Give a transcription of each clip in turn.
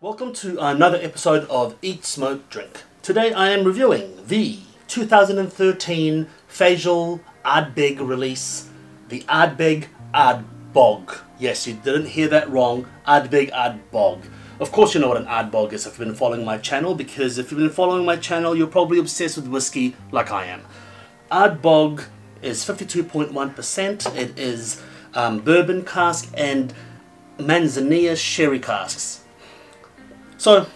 Welcome to another episode of Eat, Smoke, Drink. Today I am reviewing the 2013 facial Ardbeg release, the Ardbeg ArdbOg. Yes, you didn't hear that wrong, Ardbeg ArdbOg. Of course you know what an ArdbOg is if you've been following my channel, because if you've been following my channel you're probably obsessed with whiskey like I am. ArdbOg is 52.1%, it is bourbon cask and manzanilla sherry casks. So,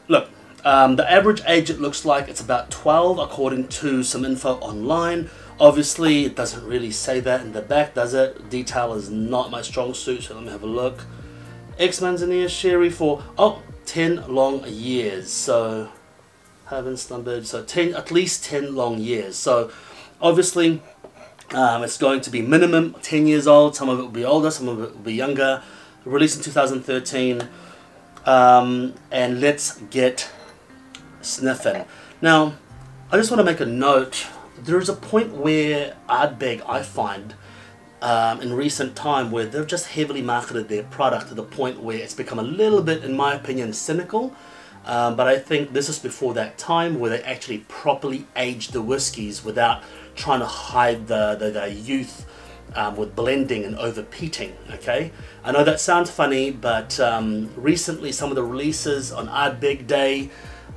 look, the average age it looks like it's about 12 according to some info online. Obviously, it doesn't really say that in the back, does it? Detail is not my strong suit, so let me have a look. Ex-manzanilla sherry for, 10 long years. So, haven't numbered, so at least 10 long years. So, obviously, it's going to be minimum 10 years old. Some of it will be older, some of it will be younger. Released in 2013. And let's get sniffing. Now, I just want to make a note. There is a point where Ardbeg, I find, in recent time, where they've just heavily marketed their product to the point where it's become a little bit, in my opinion, cynical. But I think this is before that time where they actually properly aged the whiskies without trying to hide the youth with blending and over-peating. Okay, I know that sounds funny, but recently some of the releases on Ardbeg Day,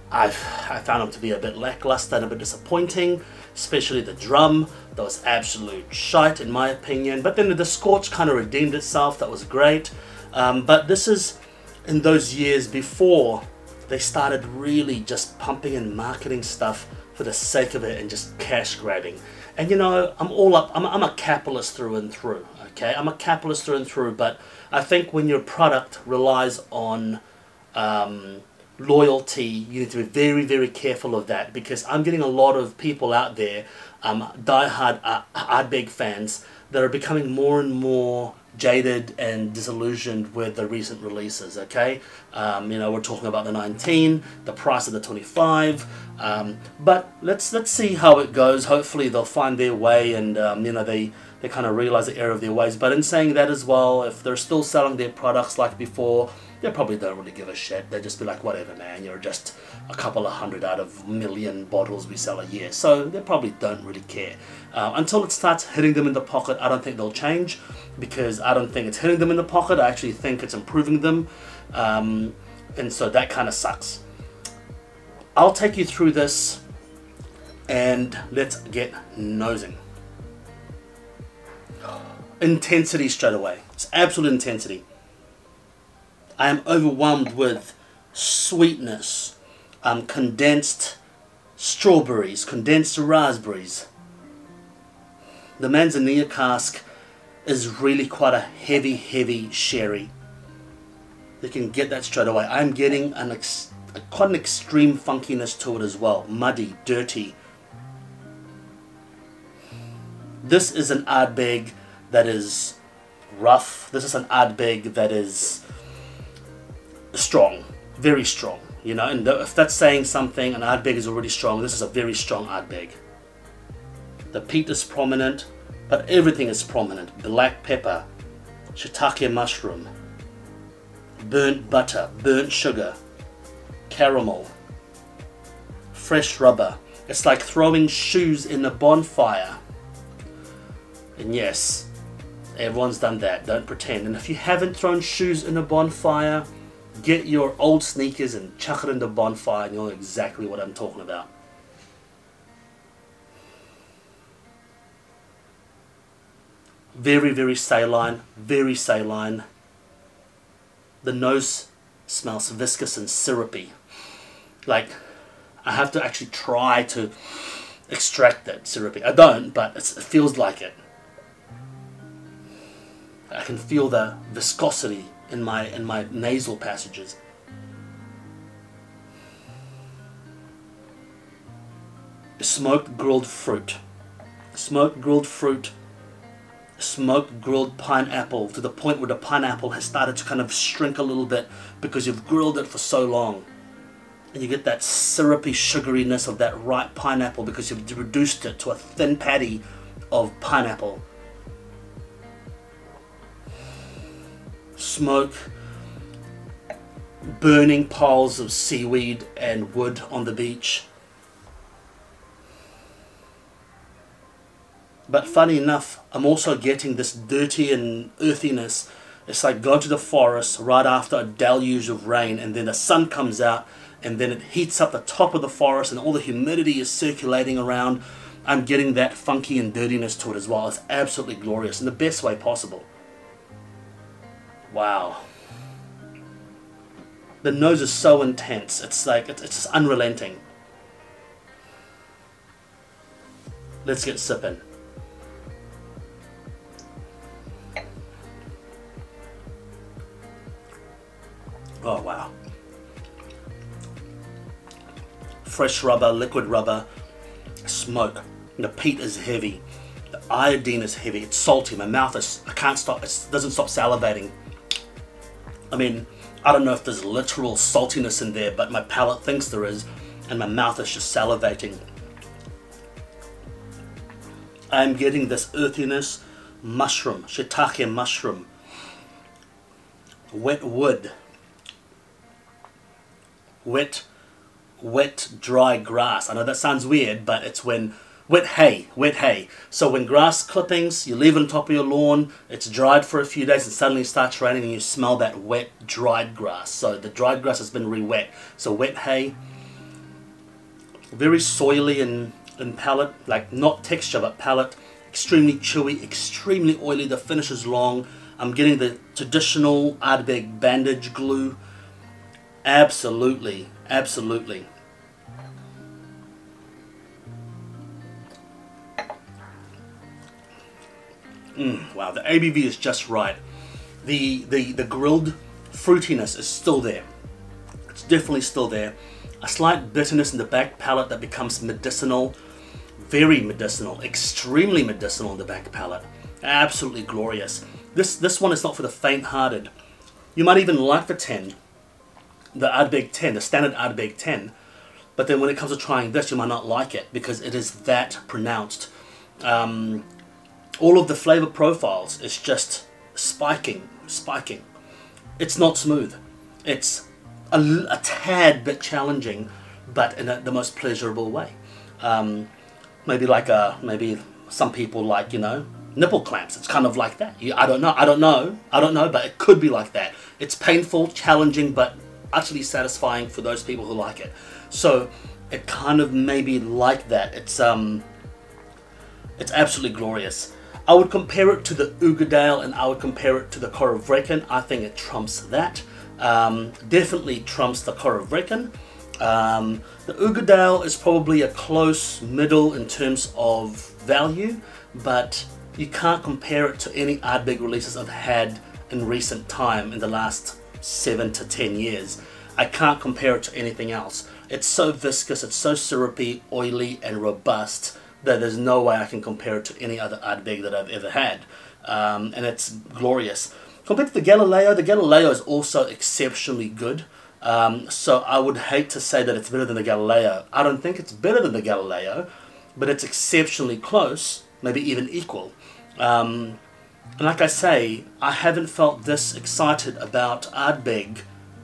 I found them to be a bit lackluster and a bit disappointing, especially the drum. That was absolute shite in my opinion, but then the scotch kind of redeemed itself. That was great. But this is in those years before they started really just pumping and marketing stuff for the sake of it and just cash grabbing. And you know, I'm all up, I'm a capitalist through and through, okay? I'm a capitalist through and through, but I think when your product relies on loyalty, you need to be very, very careful of that, because I'm getting a lot of people out there, die-hard Ardbeg fans, that are becoming more and more jaded and disillusioned with the recent releases. Okay, you know, we're talking about the 19, the price of the 25, but let's see how it goes. Hopefully they'll find their way, and you know, they kind of realize the error of their ways. But in saying that as well, if they're still selling their products like before, they probably don't really give a shit. They'll just be like, whatever man, you're just a couple of hundred out of 1 million bottles we sell a year. So they probably don't really care. Until it starts hitting them in the pocket, I don't think they'll change, because I don't think it's hitting them in the pocket. I actually think it's improving them. And so that kind of sucks. I'll take you through this and let's get nosing. Intensity straight away. It's absolute intensity. I am overwhelmed with sweetness, condensed strawberries, condensed raspberries. The manzanilla cask is really quite a heavy sherry. You can get that straight away. I'm getting quite an extreme funkiness to it as well. Muddy, dirty. This is an Ardbeg that is rough. This is an Ardbeg that is strong, very strong, you know, and if that's saying something, an Ardbeg is already strong. This is a very strong Ardbeg. The peat is prominent, but everything is prominent. Black pepper, shiitake mushroom, burnt butter, burnt sugar, caramel, fresh rubber. It's like throwing shoes in a bonfire. And yes, everyone's done that, don't pretend. And if you haven't thrown shoes in a bonfire, get your old sneakers and chuck it in the bonfire and you'll know exactly what I'm talking about. Very, very saline, very saline. The nose smells viscous and syrupy. Like, I have to actually try to extract that syrupy. I don't, but it feels like it. I can feel the viscosity in my nasal passages. Smoked grilled fruit. Smoked grilled fruit. Smoked grilled pineapple, to the point where the pineapple has started to kind of shrink a little bit because you've grilled it for so long. And you get that syrupy sugariness of that ripe pineapple because you've reduced it to a thin patty of pineapple. Smoke burning piles of seaweed and wood on the beach. But funny enough, I'm also getting this dirty and earthiness. It's like going to the forest right after a deluge of rain, and then the sun comes out and then it heats up the top of the forest and all the humidity is circulating around. I'm getting that funky and dirtiness to it as well. It's absolutely glorious in the best way possible. Wow. The nose is so intense. It's like, it's just unrelenting. Let's get sipping. Oh wow. Fresh rubber, liquid rubber, smoke. The peat is heavy. The iodine is heavy. It's salty. My mouth is, I can't stop, it doesn't stop salivating. I mean, I don't know if there's literal saltiness in there, but my palate thinks there is, and my mouth is just salivating. I'm getting this earthiness, mushroom, shiitake mushroom, wet wood, wet dry grass. I know that sounds weird, but it's when wet hay. So when grass clippings, you leave it on top of your lawn, it's dried for a few days and suddenly it starts raining and you smell that wet dried grass. So the dried grass has been re-wet. So wet hay, very soily in palate, like not texture but palate, extremely chewy, extremely oily. The finish is long. I'm getting the traditional Ardbeg bandage glue. Absolutely. Wow, the ABV is just right. The grilled fruitiness is still there. It's definitely still there. A slight bitterness in the back palate that becomes medicinal. Very medicinal, extremely medicinal in the back palate. Absolutely glorious. This one is not for the faint-hearted. You might even like the 10. The Ardbeg 10, the standard Ardbeg 10, but then when it comes to trying this, you might not like it because it is that pronounced. All of the flavor profiles is just spiking. It's not smooth. It's a tad bit challenging, but in the most pleasurable way. Maybe like maybe some people like, you know, nipple clamps. It's kind of like that. I don't know, but it could be like that. It's painful, challenging, but utterly satisfying for those people who like it. So it kind of maybe like that. It's absolutely glorious. I would compare it to the Uigeadail and I would compare it to the Corryvreckan. I think it trumps that. Definitely trumps the Corryvreckan. The Uigeadail is probably a close middle in terms of value, but you can't compare it to any Ardbeg releases I've had in recent time in the last 7 to 10 years. I can't compare it to anything else. It's so viscous, it's so syrupy, oily and robust that there's no way I can compare it to any other Ardbeg that I've ever had. And it's glorious. Compared to the Galileo is also exceptionally good. So I would hate to say that it's better than the Galileo. I don't think it's better than the Galileo, but it's exceptionally close, maybe even equal. And like I say, I haven't felt this excited about Ardbeg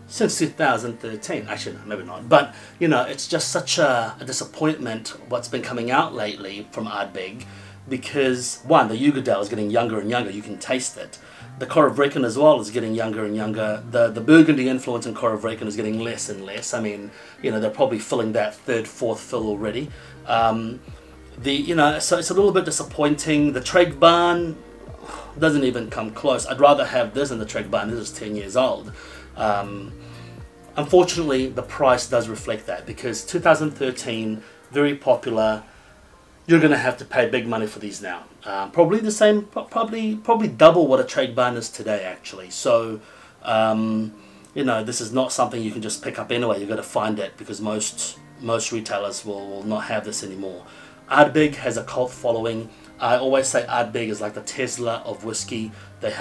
since 2013. Actually, maybe not. But, you know, it's just such a disappointment what's been coming out lately from Ardbeg because, one, the Uigeadail is getting younger and younger. You can taste it. The Corryvreckan as well is getting younger and younger. The Burgundy influence in Corryvreckan is getting less and less. I mean, you know, they're probably filling that third, fourth fill already. You know, so it's a little bit disappointing. The Traigbarn doesn't even come close. I'd rather have this than the Traigbarn. This is 10 years old. Unfortunately, the price does reflect that because 2013, very popular. You're going to have to pay big money for these now. Probably the same, probably double what a Traigbarn is today, actually. So, you know, this is not something you can just pick up anyway. You've got to find it because most retailers will not have this anymore. Ardbeg has a cult following. I always say Ardbeg is like the Tesla of whiskey. They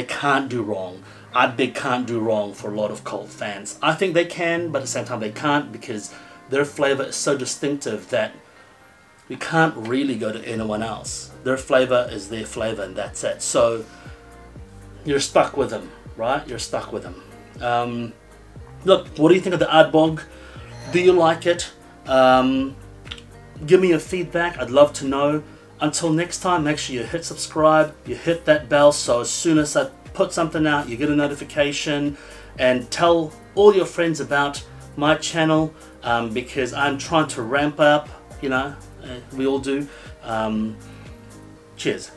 can't do wrong. Ardbeg can't do wrong for a lot of cult fans. I think they can, but at the same time they can't because their flavor is so distinctive that we can't really go to anyone else. Their flavor is their flavor and that's it. So you're stuck with them, right? You're stuck with them. look, what do you think of the Ardbog? Do you like it? Give me your feedback. I'd love to know. Until next time, make sure you hit subscribe, you hit that bell, so as soon as I put something out, you get a notification, and tell all your friends about my channel, because I'm trying to ramp up, you know, we all do. Cheers.